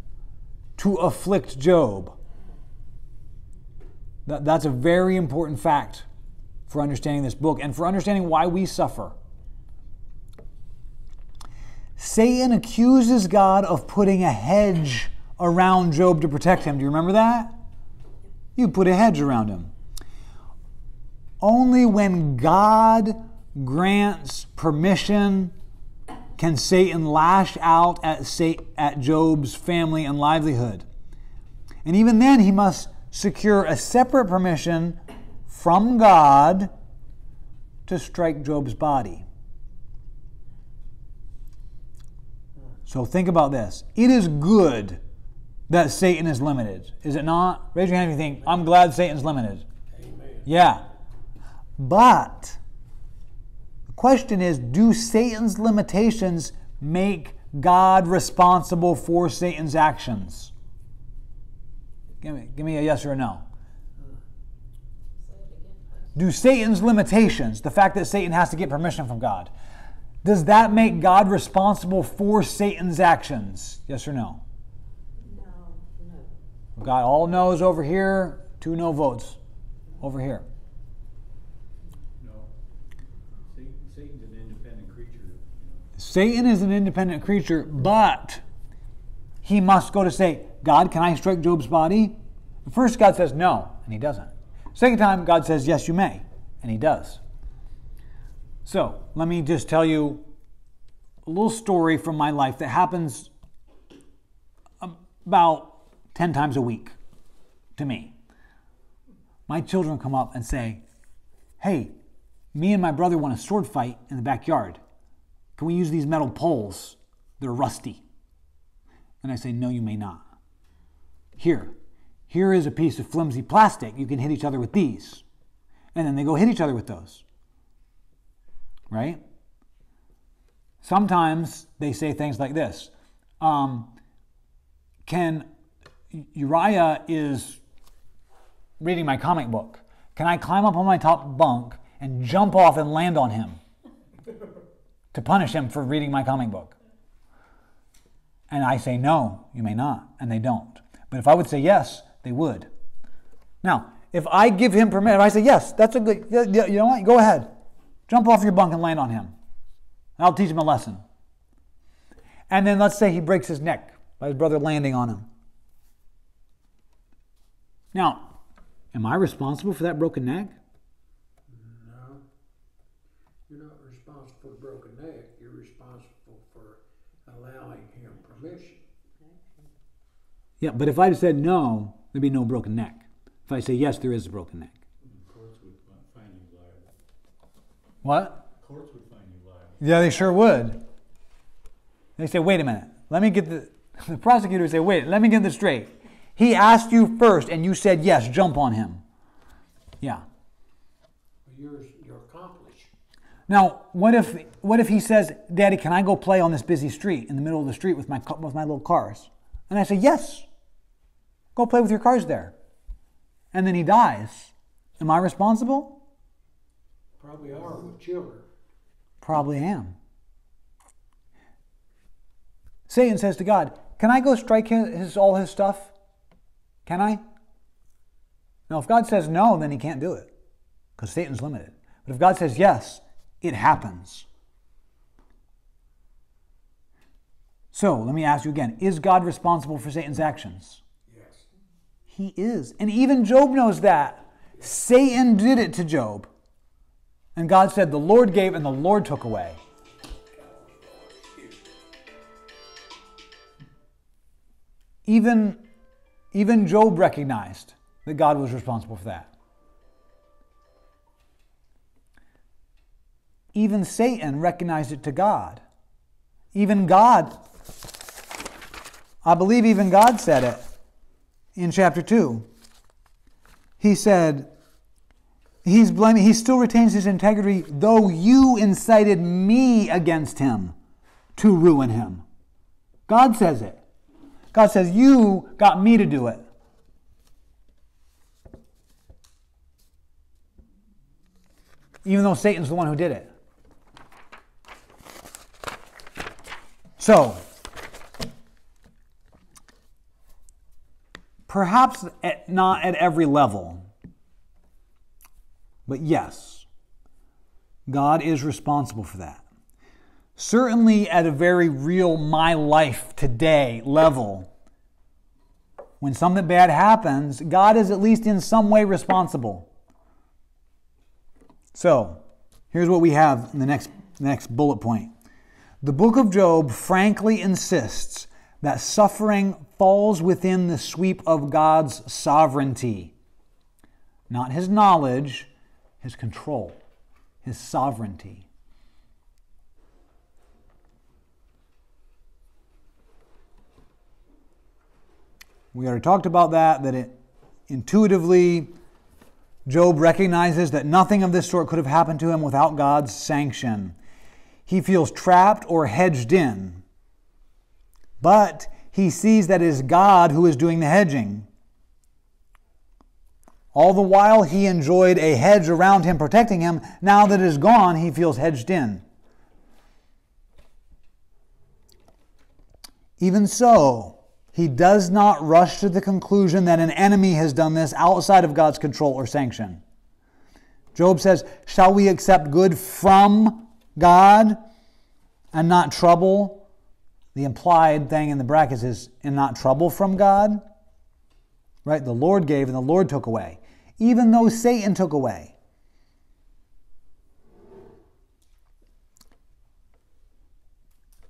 to afflict Job. That's a very important fact for understanding this book and for understanding why we suffer. Satan accuses God of putting a hedge around Job to protect him. Do you remember that? You put a hedge around him. Only when God grants permission can Satan lash out at Job's family and livelihood. And even then, he must secure a separate permission from God to strike Job's body. So think about this. It is good that Satan is limited. Is it not? Raise your hand if you think, I'm glad Satan's limited. Amen. Yeah. But the question is, do Satan's limitations make God responsible for Satan's actions? Give me a yes or a no. Do Satan's limitations, the fact that Satan has to get permission from God, does that make God responsible for Satan's actions? Yes or no? No. No. Got all no's over here, 2 no votes over here. No. Satan's an independent creature. Satan is an independent creature, but he must go to say, God, can I strike Job's body? First, God says no, and he doesn't. Second time, God says, yes, you may, and he does. So, let me just tell you a little story from my life that happens about 10 times a week to me. My children come up and say, hey, me and my brother want a sword fight in the backyard. Can we use these metal poles? They're rusty. And I say, no, you may not. Here is a piece of flimsy plastic. You can hit each other with these. And then they go hit each other with those. Right? Sometimes they say things like this. Uriah is reading my comic book. Can I climb up on my top bunk and jump off and land on him to punish him for reading my comic book? And I say, no, you may not. And they don't. But if I would say yes, they would. Now, if I give him permission, if I say, yes, that's a good, you know what, go ahead. Jump off your bunk and land on him. I'll teach him a lesson. And then let's say he breaks his neck by his brother landing on him. Now, am I responsible for that broken neck? No. You're not responsible for the broken neck. You're responsible for allowing him permission. Yeah, but if I said no, there'd be no broken neck. If I say yes, there is a broken neck. Courts would find you liable. What? Courts would find you liable. Yeah, they sure would. They say, wait a minute. Let me get the prosecutor would say, wait, let me get this straight. He asked you first and you said yes, jump on him. Yeah. You're accomplished. Now, what if he says, Daddy, can I go play on this busy street in the middle of the street with my little cars? And I say, yes. Go play with your cars there. And then he dies. Am I responsible? Probably are with children. Probably am. Satan says to God, can I go strike all his stuff? Can I? Now, if God says no, then he can't do it because Satan's limited. But if God says yes, it happens. So, let me ask you again, is God responsible for Satan's actions? Yes. He is. And even Job knows that. Satan did it to Job. And God said, the Lord gave and the Lord took away. Even Job recognized that God was responsible for that. Even Satan recognized it to God. Even God, I believe even God said it in chapter 2. He said, He's blaming, he still retains his integrity, though you incited me against him to ruin him. God says it. God says, you got me to do it. Even though Satan's the one who did it. So, perhaps not at every level, but yes, God is responsible for that. Certainly at a very real my life today level, when something bad happens, God is at least in some way responsible. So, here's what we have in the next bullet point. The book of Job frankly insists that suffering falls within the sweep of God's sovereignty. Not his knowledge, his control, his sovereignty. We already talked about that intuitively, Job recognizes that nothing of this sort could have happened to him without God's sanction. He feels trapped or hedged in, but he sees that it is God who is doing the hedging. All the while he enjoyed a hedge around him protecting him. Now that it is gone, he feels hedged in. Even so, he does not rush to the conclusion that an enemy has done this outside of God's control or sanction. Job says, shall we accept good from God and not trouble? The implied thing in the brackets is, and not trouble from God. Right? The Lord gave and the Lord took away. Even though Satan took away.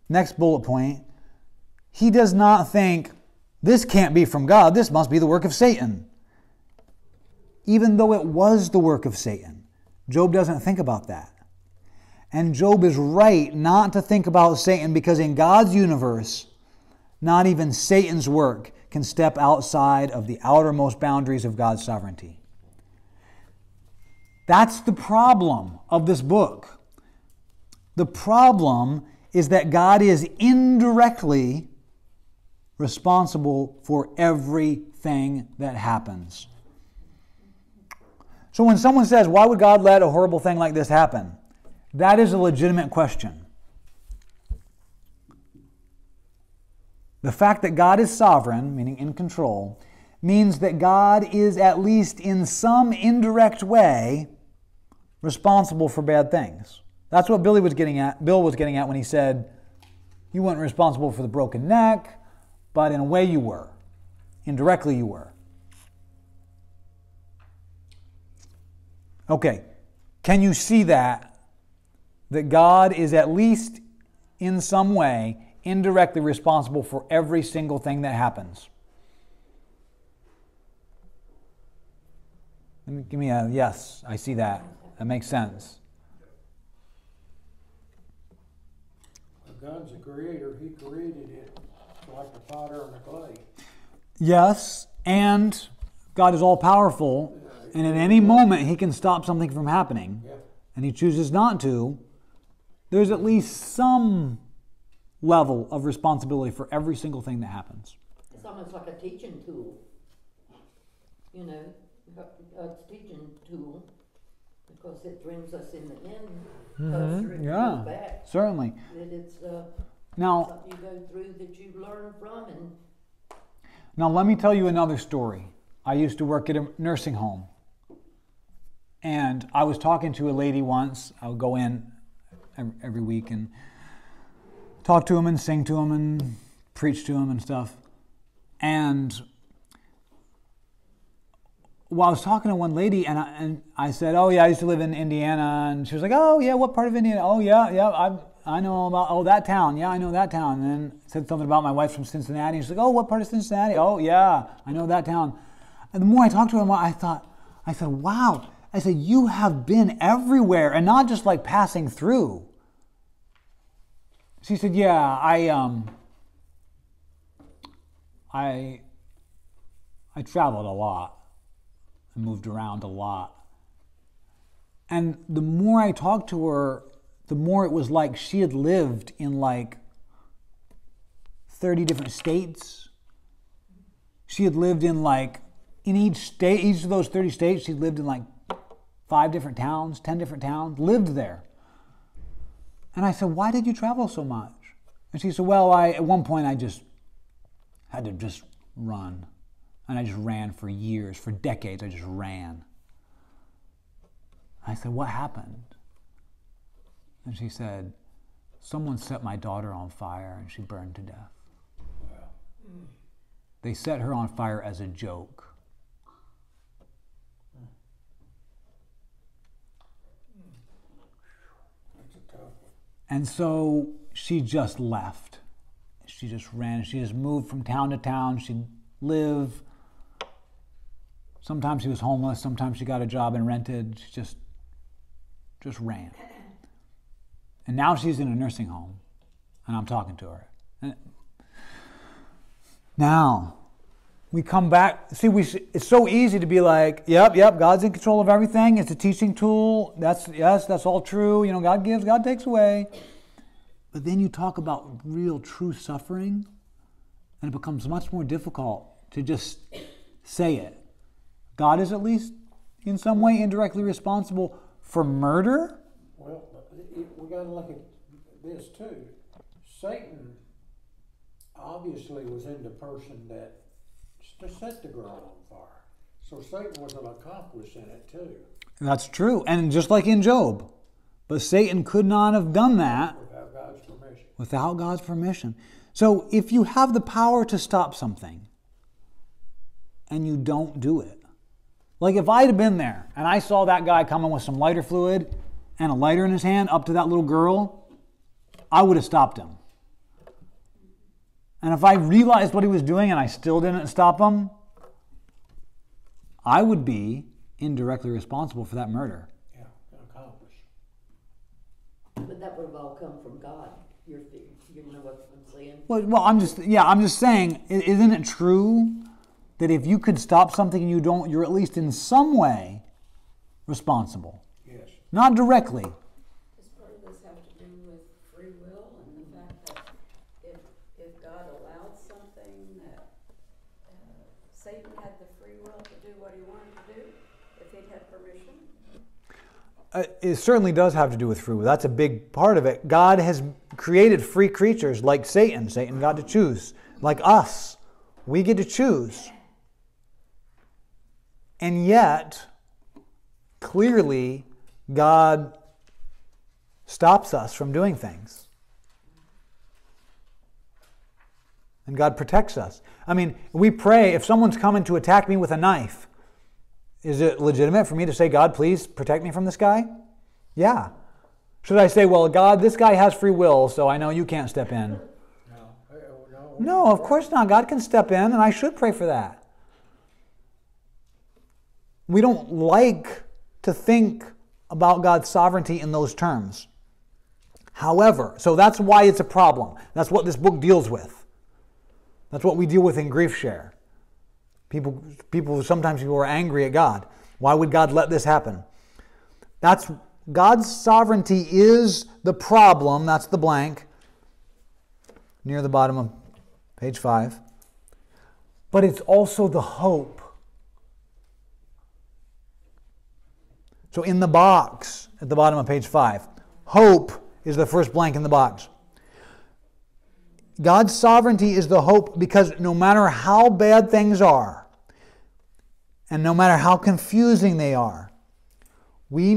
Next bullet point. He does not think, this can't be from God, this must be the work of Satan. Even though it was the work of Satan. Job doesn't think about that. And Job is right not to think about Satan because in God's universe, not even Satan's work can step outside of the outermost boundaries of God's sovereignty. That's the problem of this book. The problem is that God is indirectly responsible for everything that happens. So when someone says, why would God let a horrible thing like this happen? That is a legitimate question. The fact that God is sovereign, meaning in control, means that God is at least in some indirect way responsible for bad things. That's what Bill was getting at when he said, you weren't responsible for the broken neck, but in a way you were. Indirectly you were. Okay, can you see that God is at least in some way indirectly responsible for every single thing that happens? Give me a yes, I see that. That makes sense. God's a creator. He created it like the potter and the clay. Yes, and God is all-powerful, and at any moment He can stop something from happening, and He chooses not to. There's at least some level of responsibility for every single thing that happens. It's almost like a teaching tool. You know, God's teaching tool, because it brings us in the end. Yeah, back. Certainly. That it's now, something you go through that you learn from. And now let me tell you another story. I used to work at a nursing home. And I was talking to a lady once. I would go in every week and talk to him and sing to him and preach to him and stuff. And well, I was talking to one lady, and I said, "Oh yeah, I used to live in Indiana," and she was like, "Oh yeah, what part of Indiana?" "Oh yeah, I know about that town. Yeah, I know that town." And then said something about my wife's from Cincinnati. She's like, "Oh, what part of Cincinnati?" "Oh yeah, I know that town." And the more I talked to her, I said, "Wow." I said, "You have been everywhere, and not just like passing through." She said, "Yeah, I traveled a lot. I moved around a lot." And the more I talked to her, the more it was like she had lived in like 30 different states. She had lived in like, in each state, each of those 30 states, she lived in like 5 different towns, 10 different towns, lived there. And I said, why did you travel so much? And she said, well, at one point I just had to just run. And I just ran for years, for decades, I just ran. I said, what happened? And she said, someone set my daughter on fire and she burned to death. Wow. They set her on fire as a joke. That's a tough one. And so she just left. She just ran. She just moved from town to town. She'd live. Sometimes she was homeless. Sometimes she got a job and rented. She just ran. And now she's in a nursing home. And I'm talking to her. And now, we come back. See, it's so easy to be like, yep, God's in control of everything. It's a teaching tool. That's all true. You know, God gives, God takes away. But then you talk about real, true suffering, and it becomes much more difficult to just say it. God is at least in some way indirectly responsible for murder. Well, we got to look at this too. Satan obviously was in the person that set the girl on fire. So Satan was an accomplice in it too. That's true. And just like in Job. But Satan could not have done that Without God's permission. Without God's permission. So if you have the power to stop something and you don't do it, like if I'd have been there and I saw that guy coming with some lighter fluid and a lighter in his hand up to that little girl, I would have stopped him. And if I realized what he was doing and I still didn't stop him, I would be indirectly responsible for that murder. Yeah, an accomplice. But that would have all come from God. You know what I'm saying? Well, I'm just saying, isn't it true that if you could stop something and you don't, you're at least in some way responsible? Yes. Not directly. Does part of this have to do with free will and the fact that if God allowed something that Satan had the free will to do what he wanted to do, if he'd had permission? It certainly does have to do with free will. That's a big part of it. God has created free creatures like Satan. Satan got to choose. Like us, we get to choose. And yet, clearly, God stops us from doing things. And God protects us. I mean, we pray, if someone's coming to attack me with a knife, is it legitimate for me to say, God, please protect me from this guy? Yeah. Should I say, well, God, this guy has free will, so I know you can't step in? No, of course not. God can step in, and I should pray for that. We don't like to think about God's sovereignty in those terms. However, so that's why it's a problem. That's what this book deals with. That's what we deal with in Grief Share. Sometimes people are angry at God. Why would God let this happen? That's God's sovereignty is the problem. That's the blank near the bottom of page 5. But it's also the hope. So in the box at the bottom of page 5, hope is the first blank in the box. God's sovereignty is the hope because no matter how bad things are, and no matter how confusing they are, we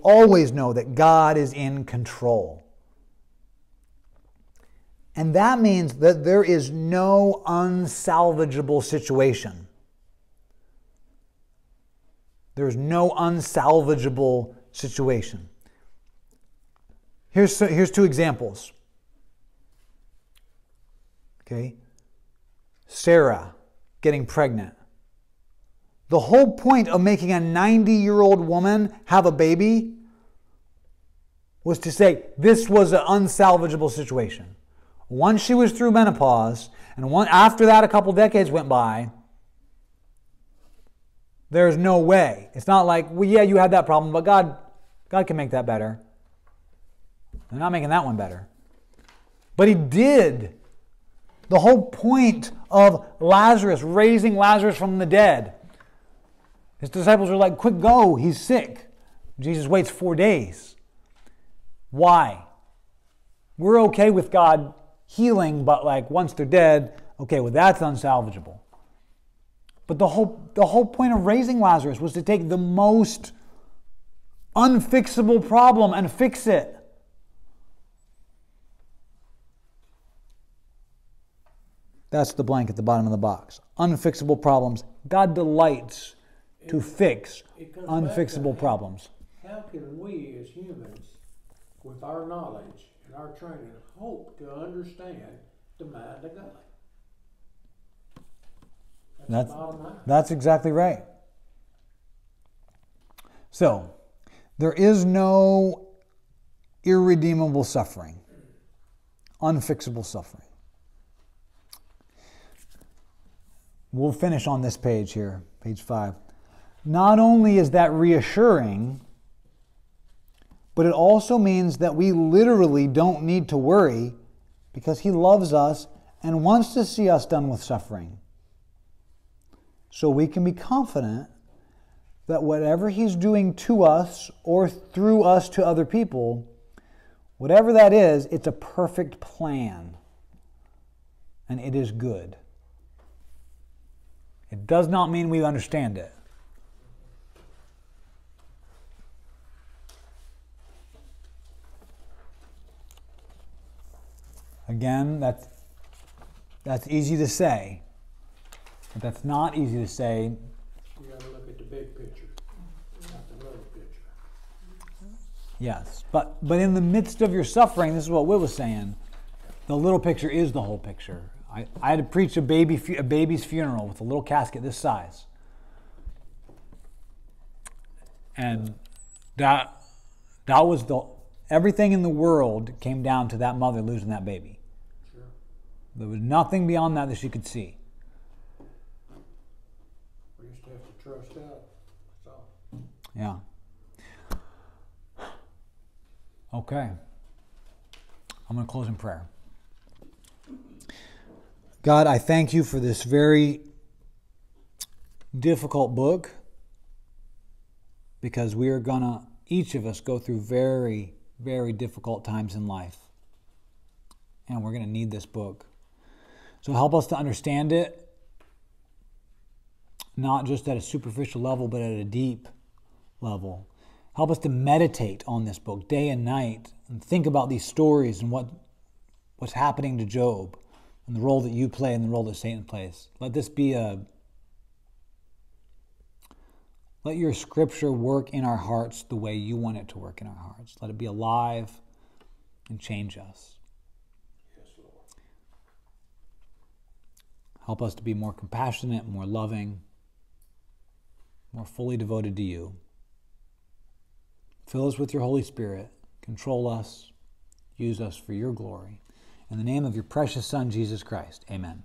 always know that God is in control. And that means that there is no unsalvageable situation. There's no unsalvageable situation. Here's 2 examples. Okay? Sarah getting pregnant. The whole point of making a 90-year-old woman have a baby was to say this was an unsalvageable situation. Once she was through menopause, and after that a couple decades went by, There's no way. It's not like, well, yeah, you had that problem, but God can make that better. They're not making that one better. But he did. The whole point of Lazarus, raising Lazarus from the dead. His disciples are like, quick, go, he's sick. Jesus waits 4 days. Why? We're okay with God healing, but like once they're dead, okay, well that's unsalvageable. But the whole point of raising Lazarus was to take the most unfixable problem and fix it. That's the blank at the bottom of the box. Unfixable problems. God delights to fix unfixable problems. How can we as humans, with our knowledge and our training, hope to understand the mind of God? That's the bottom line. That's exactly right. So, there is no irredeemable suffering, unfixable suffering. We'll finish on this page here, page 5. Not only is that reassuring, but it also means that we literally don't need to worry because he loves us and wants to see us done with suffering. So we can be confident that whatever he's doing to us or through us to other people, whatever that is, it's a perfect plan and it is good. It does not mean we understand it. Again, that's easy to say, but that's not easy to say. You got to look at the big picture, not the little picture. Yes, but in the midst of your suffering, this is what Will was saying, the little picture is the whole picture. I had to preach a baby's funeral with a little casket this size. And that was everything in the world came down to that mother losing that baby. Sure. There was nothing beyond that she could see. We just have to trust God. That's all. Yeah. Okay. I'm going to close in prayer. God, I thank you for this very difficult book because we are going to, each of us, go through very, very difficult times in life. And we're going to need this book. So help us to understand it, not just at a superficial level, but at a deep level. Help us to meditate on this book day and night and think about these stories and what's happening to Job. And the role that you play and the role that Satan plays. Let this be let your scripture work in our hearts the way you want it to work in our hearts. Let it be alive and change us. Yes, Lord. Help us to be more compassionate, more loving, more fully devoted to you. Fill us with your Holy Spirit. Control us. Use us for your glory. In the name of your precious Son, Jesus Christ. Amen.